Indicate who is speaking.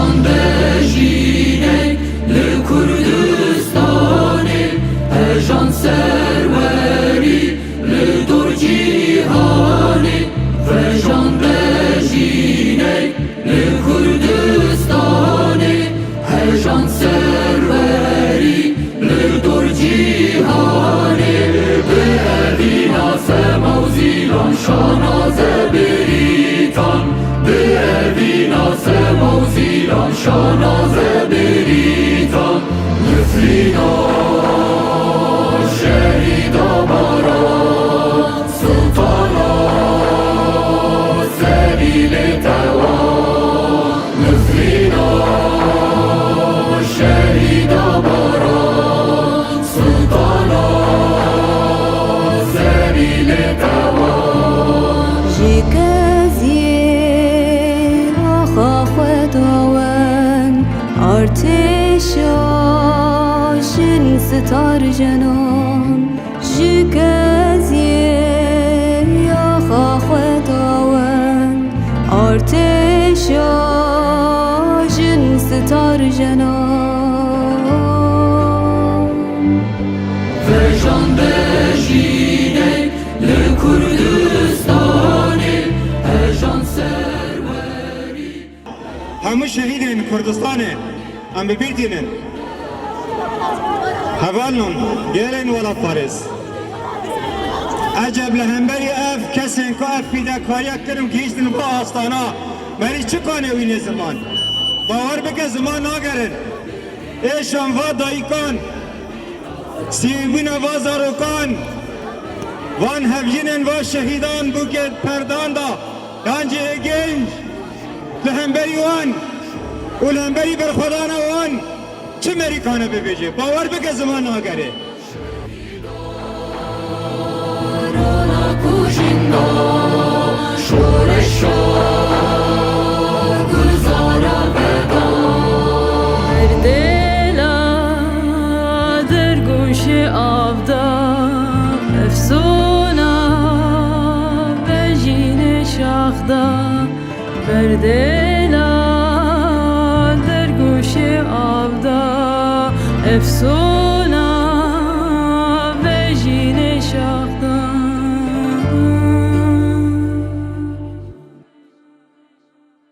Speaker 1: Vejande jinek li Kurdistane Ejan serveri li dur cihane Vejande jinek li Kurdistane Ejan serveri li dur cihane Bi evina sema u zilan şana zebiritan Bi evina sema u zilan şana zebiritan Nefrina şehida baran Sultana serile tevan Nefrina şehida baran Sultana serile tevan
Speaker 2: Jikazir akha khwadawan artisha shin sitar janan Jikazir akha khwadawan artisha shin sitar janan
Speaker 1: Vejande jinek li Kurdistane Ejan serveri
Speaker 3: همه شهیدین کردستانه ام ببیتینن هوالون گیرین ولا فارس عجب لهمبری اف کسین که اف پیدا کاریا کرم که ایشتن با آستانا بری چه کانه وین زمان باور بکه زمان ناگرن ایشان و دایکان سیوین و زاروکان وان هفجینن و شهیدان بوکت پردان دا گنج گنج لهمبری وان و لهمبری بر خدانا وان چه مریکانه ببیجه باور بکه زمان آگره
Speaker 1: Rana kujinda şoreşa Gülzara veda
Speaker 2: Dela der goşe avda efsona vejine şahda Berdela der goşe avda efsona